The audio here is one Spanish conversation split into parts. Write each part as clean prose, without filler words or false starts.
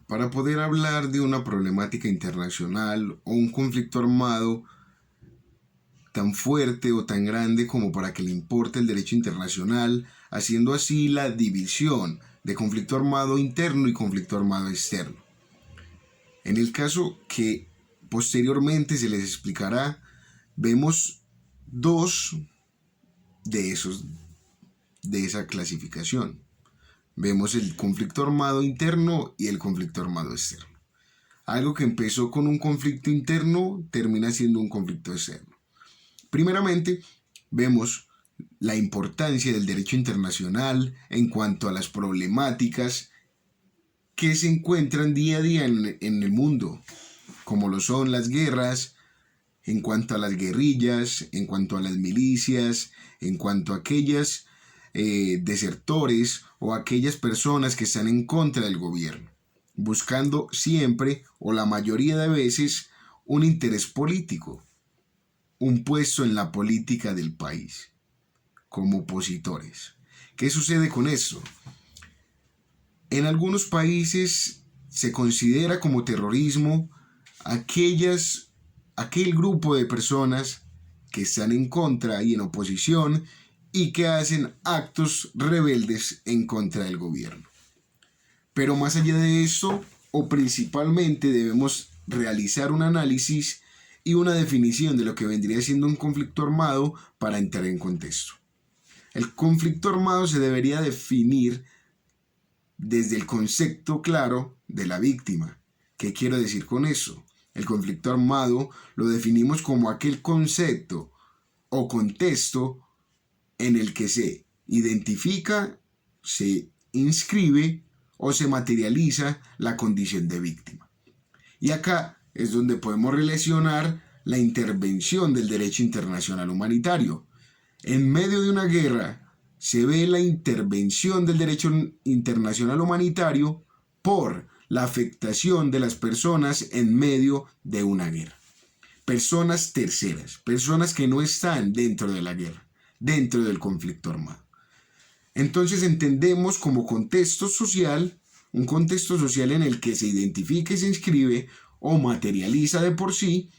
Para poder hablar de una problemática internacional o un conflicto armado tan fuerte o tan grande como para que le importe el derecho internacional, haciendo así la división de conflicto armado interno y conflicto armado externo. En el caso que posteriormente se les explicará, vemos dos de esa clasificación. Vemos el conflicto armado interno y el conflicto armado externo. Algo que empezó con un conflicto interno termina siendo un conflicto externo. Primeramente, vemos la importancia del derecho internacional en cuanto a las problemáticas que se encuentran día a día en el mundo, como lo son las guerras, en cuanto a las guerrillas, en cuanto a las milicias, en cuanto a aquellas desertores o aquellas personas que están en contra del gobierno, buscando siempre o la mayoría de veces un interés político, un puesto en la política del país, como opositores. ¿Qué sucede con esto? En algunos países se considera como terrorismo aquel grupo de personas que están en contra y en oposición y que hacen actos rebeldes en contra del gobierno. Pero más allá de eso, o principalmente debemos realizar un análisis y una definición de lo que vendría siendo un conflicto armado para entrar en contexto. El conflicto armado se debería definir desde el concepto claro de la víctima. ¿Qué quiero decir con eso? El conflicto armado lo definimos como aquel concepto o contexto en el que se identifica, se inscribe o se materializa la condición de víctima. Y acá es donde podemos relacionar la intervención del derecho internacional humanitario. En medio de una guerra se ve la intervención del derecho internacional humanitario por la afectación de las personas en medio de una guerra. Personas terceras, personas que no están dentro de la guerra, dentro del conflicto armado. Entonces entendemos como contexto social, un contexto social en el que se identifica y se inscribe o materializa de por sí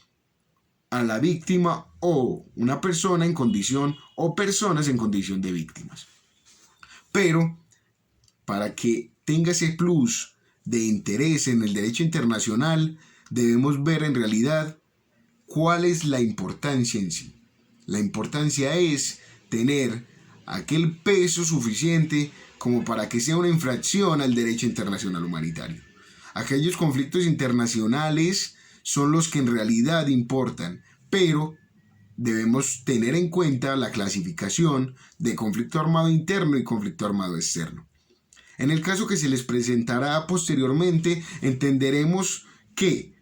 a la víctima o una persona en condición o personas en condición de víctimas. Pero para que tenga ese plus de interés en el derecho internacional, debemos ver en realidad cuál es la importancia en sí. La importancia es tener aquel peso suficiente como para que sea una infracción al derecho internacional humanitario. Aquellos conflictos internacionales son los que en realidad importan, pero debemos tener en cuenta la clasificación de conflicto armado interno y conflicto armado externo. En el caso que se les presentará posteriormente, entenderemos que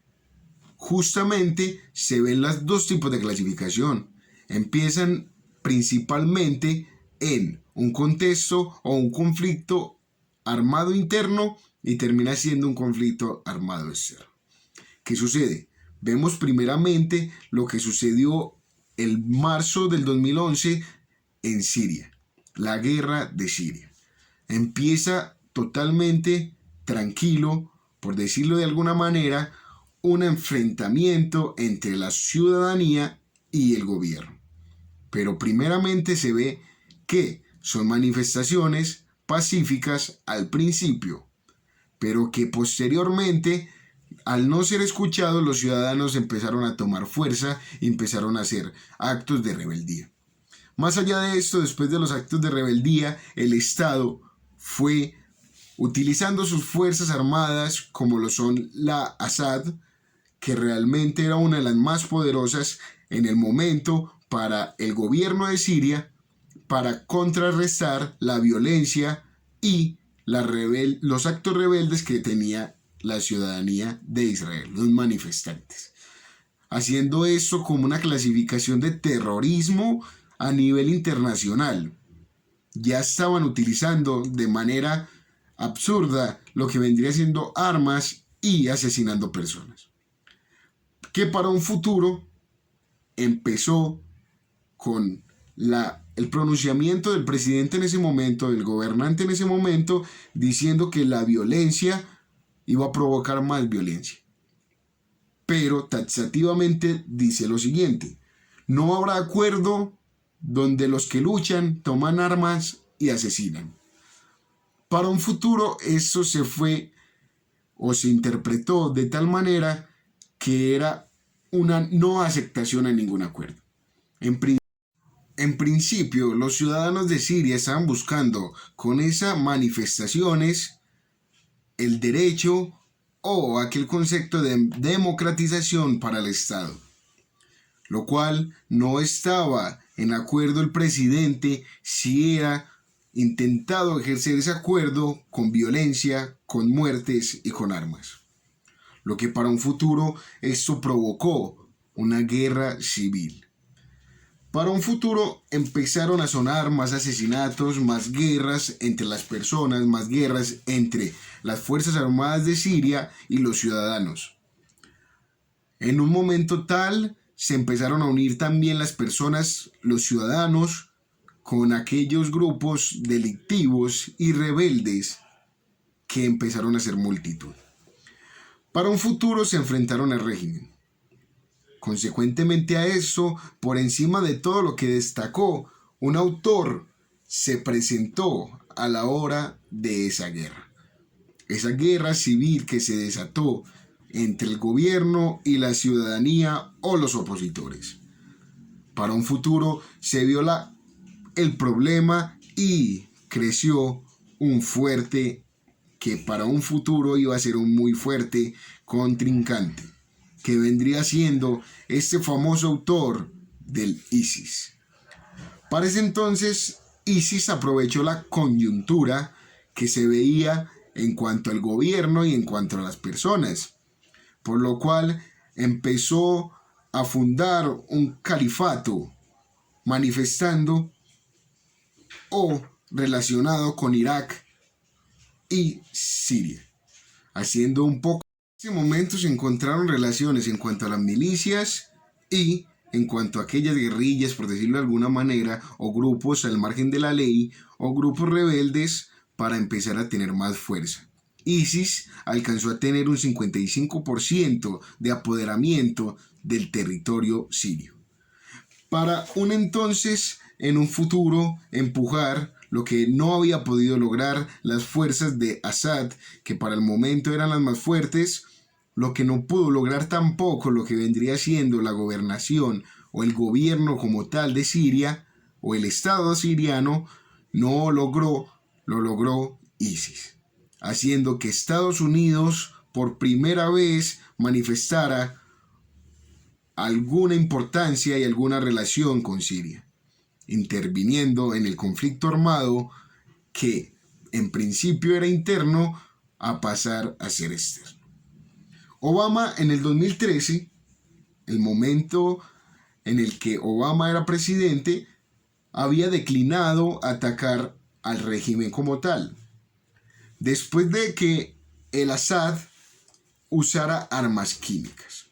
justamente se ven los dos tipos de clasificación. Empiezan principalmente en un contexto o un conflicto armado interno y termina siendo un conflicto armado externo. ¿Qué sucede? Vemos primeramente lo que sucedió el marzo del 2011 en Siria, la guerra de Siria. Empieza totalmente tranquilo, por decirlo de alguna manera, un enfrentamiento entre la ciudadanía y el gobierno. Pero primeramente se ve que son manifestaciones pacíficas al principio, pero que posteriormente, al no ser escuchados, los ciudadanos empezaron a tomar fuerza y empezaron a hacer actos de rebeldía. Más allá de esto, después de los actos de rebeldía, el Estado fue utilizando sus fuerzas armadas, como lo son la Assad, que realmente era una de las más poderosas en el momento para el gobierno de Siria, para contrarrestar la violencia y los actos rebeldes que tenía la ciudadanía de Israel, los manifestantes. Haciendo esto como una clasificación de terrorismo a nivel internacional. Ya estaban utilizando de manera absurda lo que vendría siendo armas y asesinando personas. Que para un futuro empezó con el pronunciamiento del presidente en ese momento, del gobernante en ese momento, diciendo que la violencia iba a provocar más violencia. Pero taxativamente dice lo siguiente: no habrá acuerdo donde los que luchan toman armas y asesinan. Para un futuro eso se fue o se interpretó de tal manera que era una no aceptación a ningún acuerdo. En principio, los ciudadanos de Siria estaban buscando con esas manifestaciones el derecho o aquel concepto de democratización para el Estado, lo cual no estaba en acuerdo el presidente si era intentado ejercer ese acuerdo con violencia, con muertes y con armas. Lo que para un futuro esto provocó una guerra civil. Para un futuro empezaron a sonar más asesinatos, más guerras entre las personas, más guerras entre las Fuerzas Armadas de Siria y los ciudadanos. En un momento tal se empezaron a unir también las personas, los ciudadanos, con aquellos grupos delictivos y rebeldes que empezaron a ser multitud. Para un futuro se enfrentaron al régimen. Consecuentemente a eso, por encima de todo lo que destacó, un autor se presentó a la hora de esa guerra civil que se desató entre el gobierno y la ciudadanía o los opositores. Para un futuro se vio el problema y creció un fuerte que para un futuro iba a ser un muy fuerte contrincante, que vendría siendo este famoso autor del ISIS. Para ese entonces, ISIS aprovechó la coyuntura que se veía en cuanto al gobierno y en cuanto a las personas, por lo cual empezó a fundar un califato manifestando o relacionado con Irak y Siria, haciendo un poco. En ese momento se encontraron relaciones en cuanto a las milicias y en cuanto a aquellas guerrillas, por decirlo de alguna manera, o grupos al margen de la ley, o grupos rebeldes para empezar a tener más fuerza. ISIS alcanzó a tener un 55% de apoderamiento del territorio sirio. Para un entonces, en un futuro, empujar lo que no había podido lograr las fuerzas de Assad, que para el momento eran las más fuertes, lo que no pudo lograr tampoco lo que vendría siendo la gobernación o el gobierno como tal de Siria, o el Estado siriano, lo logró ISIS, haciendo que Estados Unidos por primera vez manifestara alguna importancia y alguna relación con Siria, interviniendo en el conflicto armado que en principio era interno a pasar a ser externo. Obama en el 2013, el momento en el que Obama era presidente, había declinado atacar al régimen como tal, después de que el Assad usara armas químicas.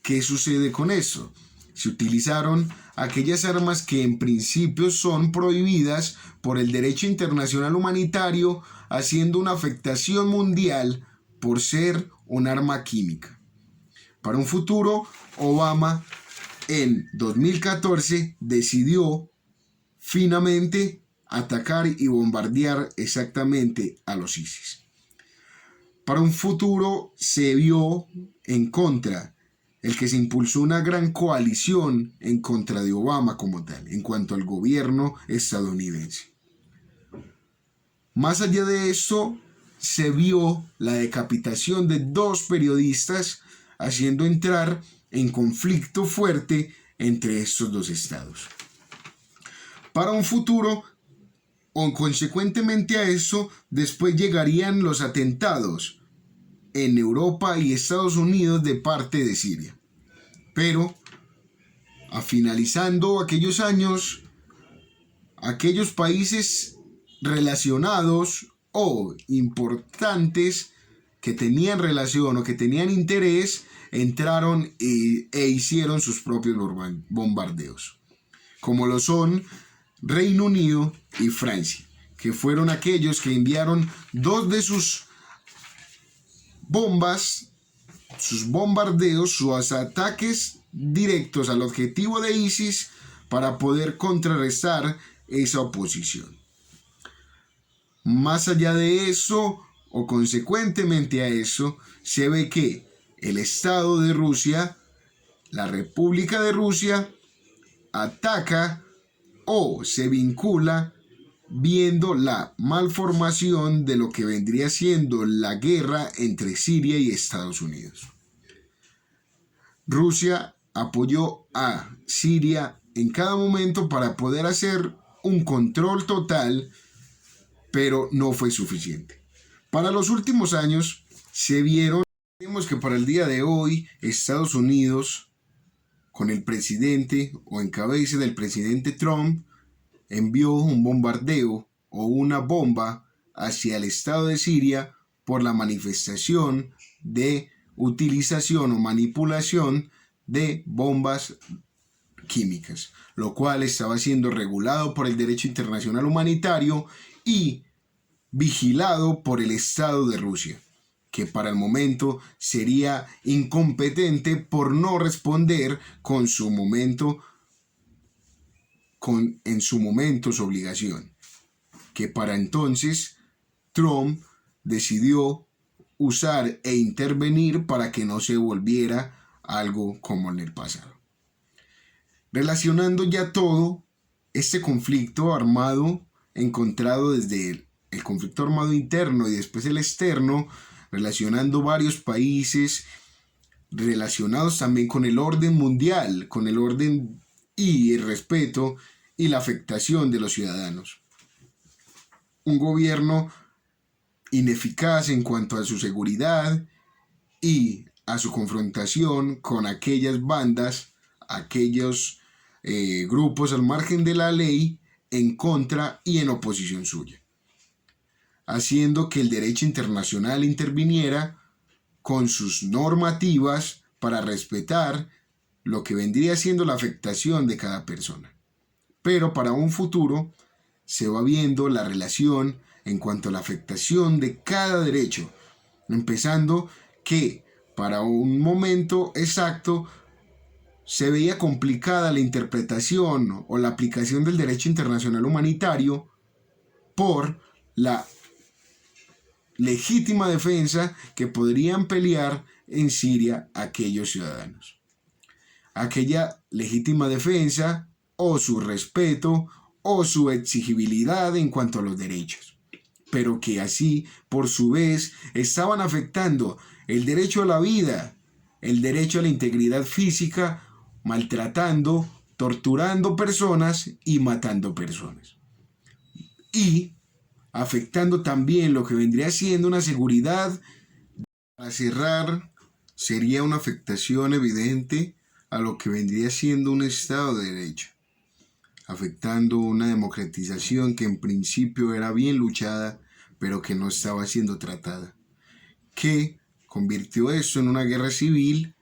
¿Qué sucede con eso? Se utilizaron aquellas armas que en principio son prohibidas por el derecho internacional humanitario, haciendo una afectación mundial por ser un arma química. Para un futuro, Obama en 2014 decidió finalmente atacar y bombardear exactamente a los ISIS. Para un futuro se vio en contra el que se impulsó una gran coalición en contra de Obama como tal, en cuanto al gobierno estadounidense. Más allá de esto, se vio la decapitación de 2 periodistas, haciendo entrar en conflicto fuerte entre estos 2 estados. Para un futuro, o consecuentemente a eso, después llegarían los atentados en Europa y Estados Unidos de parte de Siria. Pero, finalizando aquellos años, aquellos países relacionados o importantes que tenían relación o que tenían interés entraron e hicieron sus propios bombardeos, como lo son Reino Unido y Francia, que fueron aquellos que enviaron 2 de sus bombas, sus bombardeos, sus ataques directos al objetivo de ISIS para poder contrarrestar esa oposición. Más allá de eso, o consecuentemente a eso, se ve que el Estado de Rusia, la República de Rusia, ataca o se vincula viendo la malformación de lo que vendría siendo la guerra entre Siria y Estados Unidos. Rusia apoyó a Siria en cada momento para poder hacer un control total, pero no fue suficiente. Para los últimos años vemos que para el día de hoy Estados Unidos, con el presidente o en cabeza del presidente Trump, envió un bombardeo o una bomba hacia el estado de Siria por la manifestación de utilización o manipulación de bombas químicas, lo cual estaba siendo regulado por el derecho internacional humanitario y vigilado por el Estado de Rusia, que para el momento sería incompetente por no responder en su momento su obligación, que para entonces Trump decidió usar e intervenir para que no se volviera algo como en el pasado. Relacionando ya todo este conflicto armado encontrado desde el conflicto armado interno y después el externo, relacionando varios países relacionados también con el orden mundial, con el orden y el respeto y la afectación de los ciudadanos. Un gobierno ineficaz en cuanto a su seguridad y a su confrontación con aquellas bandas, aquellos grupos al margen de la ley, en contra y en oposición suya, haciendo que el derecho internacional interviniera con sus normativas para respetar lo que vendría siendo la afectación de cada persona. Pero para un futuro se va viendo la relación en cuanto a la afectación de cada derecho, empezando que para un momento exacto se veía complicada la interpretación o la aplicación del derecho internacional humanitario por la legítima defensa que podrían pelear en Siria aquellos ciudadanos. Aquella legítima defensa o su respeto o su exigibilidad en cuanto a los derechos, pero que así por su vez estaban afectando el derecho a la vida, el derecho a la integridad física, maltratando, torturando personas y matando personas. Y afectando también lo que vendría siendo una seguridad. Para cerrar, sería una afectación evidente a lo que vendría siendo un Estado de Derecho, afectando una democratización que en principio era bien luchada, pero que no estaba siendo tratada, que convirtió esto en una guerra civil,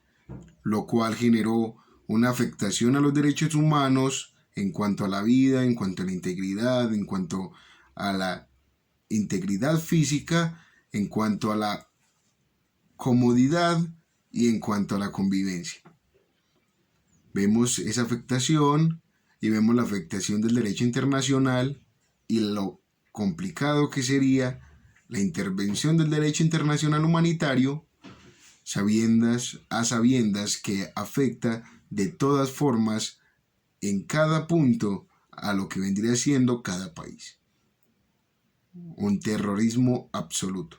lo cual generó una afectación a los derechos humanos en cuanto a la vida, en cuanto a la integridad, en cuanto a la integridad física, en cuanto a la comodidad y en cuanto a la convivencia. Vemos esa afectación y vemos la afectación del derecho internacional y lo complicado que sería la intervención del derecho internacional humanitario a sabiendas que afecta de todas formas en cada punto a lo que vendría siendo cada país. Un terrorismo absoluto.